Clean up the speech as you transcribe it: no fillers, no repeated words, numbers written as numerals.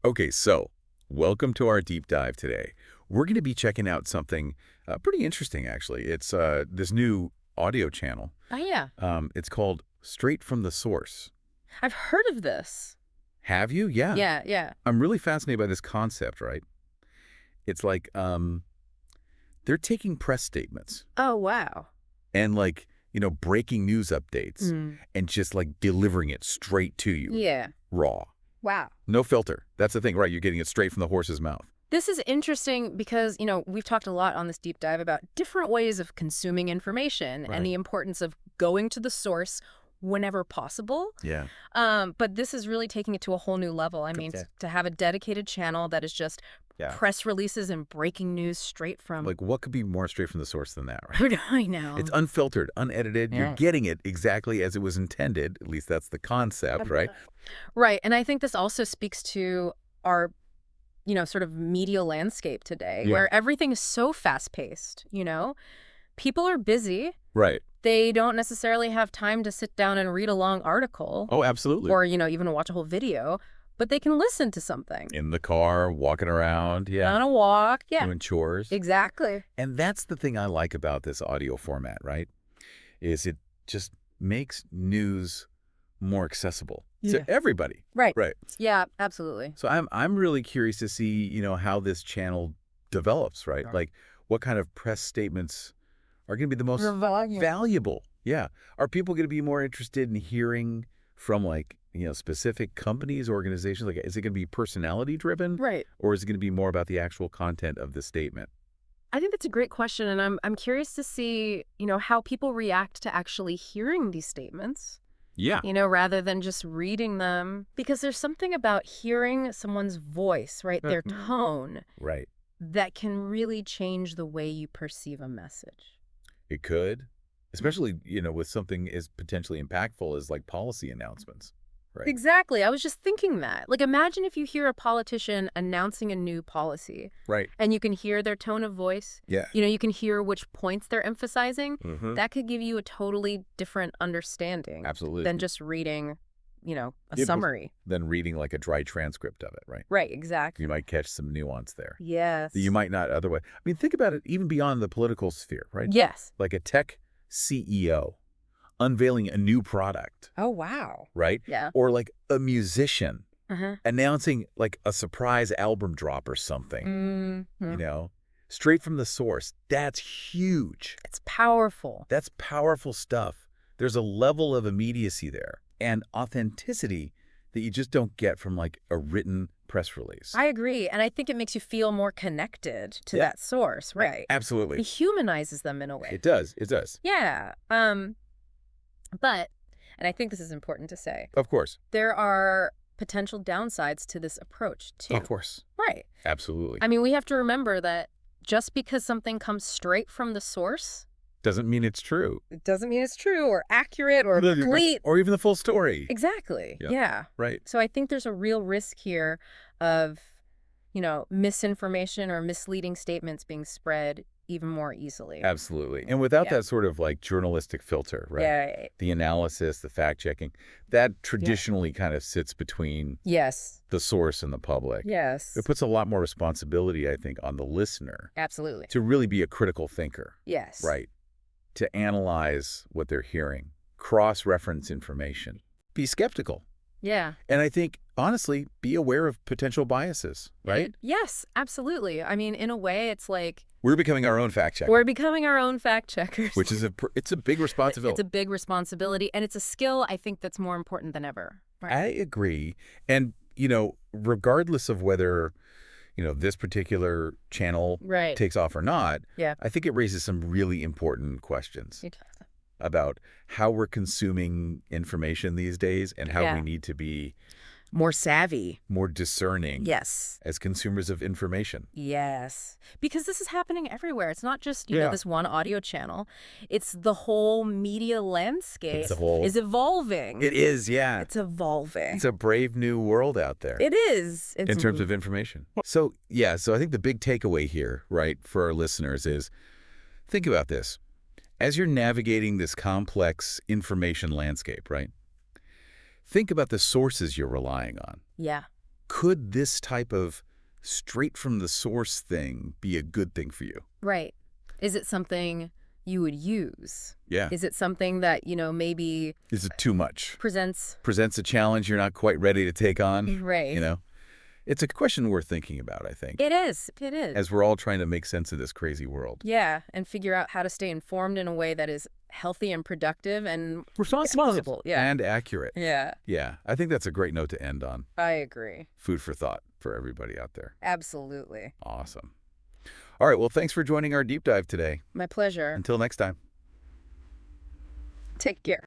Okay, so welcome to our deep dive today. We're going to be checking out something pretty interesting, actually. It's this new audio channel. Oh, yeah. It's called Straight from the Source. I've heard of this. Have you? Yeah. Yeah, yeah. I'm really fascinated by this concept, right? It's like they're taking press statements Oh, wow. and breaking news updates Mm. and just like delivering it straight to you, Yeah. raw. Wow. No filter. That's the thing, right? You're getting it straight from the horse's mouth. This is interesting because, we've talked a lot on this deep dive about different ways of consuming information and Right. the importance of going to the source whenever possible. Yeah. But this is really taking it to a whole new level. I mean, Yeah. to have a dedicated channel that is just Yeah. press releases and breaking news straight from... Like, what could be more straight from the source than that, right? I know. It's unfiltered, unedited. You're Yeah. getting it exactly as it was intended. At least that's the concept, right? Right. And I think this also speaks to our, sort of media landscape today, Yeah. where everything is so fast-paced, People are busy. Right. They don't necessarily have time to sit down and read a long article Oh, absolutely. or, even watch a whole video, but they can listen to something. In the car, walking around, yeah, On a walk. Yeah, doing chores. exactly. And that's the thing I like about this audio format, right? Is it just makes news more accessible Yeah. to everybody. Right. Right. Yeah, absolutely. So I'm really curious to see, how this channel develops, right? Sure. Like what kind of press statements are going to be the most valuable. Yeah. Are people going to be more interested in hearing from specific companies, organizations? Like, is it going to be personality driven? Right. Or is it going to be more about the actual content of the statement? I think that's a great question, and I'm curious to see, how people react to actually hearing these statements. Yeah. Rather than just reading them. Because there's something about hearing someone's voice, right, their tone, Right. that can really change the way you perceive a message. It could, especially, with something as potentially impactful as like policy announcements. Right. Exactly. I was just thinking that. Like, imagine if you hear a politician announcing a new policy Right. and you can hear their tone of voice. Yeah. You can hear which points they're emphasizing. Mhm. That could give you a totally different understanding Absolutely. than just reading, a Yeah, summary. Than reading like a dry transcript of it, right? Right, exactly. You might catch some nuance there Yes. that you might not otherwise. I mean, think about it even beyond the political sphere, right? Yes. Like a tech CEO unveiling a new product, Oh, wow. right? Yeah. Or like a musician Uh-huh. announcing like a surprise album drop or something, Mm-hmm. straight from the source. That's huge. It's powerful. That's powerful stuff. There's a level of immediacy there and authenticity that you just don't get from like a written press release. I agree. And I think it makes you feel more connected to Yeah. that source, right? It Absolutely. humanizes them in a way. It does. It does. Yeah. But, and I think this is important to say, Of course. there are potential downsides to this approach, too. Of course. Right. Absolutely. I mean, we have to remember that just because something comes straight from the source, Doesn't mean it's true. it doesn't mean it's true or accurate or complete. Or even the full story. Exactly. Yeah. Yeah. Right. So I think there's a real risk here of, misinformation or misleading statements being spread even more easily. Absolutely. And without Yeah. that sort of like journalistic filter, right? Yeah. The analysis, the fact checking, that traditionally kind of sits between Yes. the source and the public. Yes. It puts a lot more responsibility, I think, on the listener Absolutely. to really be a critical thinker, Yes. right? To analyze what they're hearing, cross-reference information, be skeptical. Yeah. And I think, honestly, be aware of potential biases, right? Yes, absolutely. I mean, in a way, it's like We're becoming our own fact checker, we're becoming our own fact checkers. which is it's a big responsibility. It's a big responsibility, and it's a skill I think that's more important than ever. Right. I agree. And, regardless of whether, this particular channel Right. takes off or not, Yeah. I think it raises some really important questions about how we're consuming information these days and how Yeah. we need to be More savvy. more discerning Yes. as consumers of information. Yes. Because this is happening everywhere. It's not just, Yeah. this one audio channel. It's the whole media landscape It's the whole- is evolving. It is, yeah. It's evolving. It's a brave new world out there. It is. It's in terms of information. So I think the big takeaway here, right, for our listeners is think about this. As you're navigating this complex information landscape, right, think about the sources you're relying on. Yeah. could this type of straight from the source thing be a good thing for you? Right. Is it something you would use? Yeah. Is it something that, maybe Is it too much? presents? Presents a challenge you're not quite ready to take on? Right. It's a question worth thinking about, I think, It is. It is. as we're all trying to make sense of this crazy world. Yeah, and figure out how to stay informed in a way that is healthy and productive and Responsible. Yeah. And accurate. Yeah, Yeah, I think that's a great note to end on. I agree. Food for thought for everybody out there. Absolutely. Awesome. All right, well, thanks for joining our deep dive today. My pleasure. Until next time. Take care.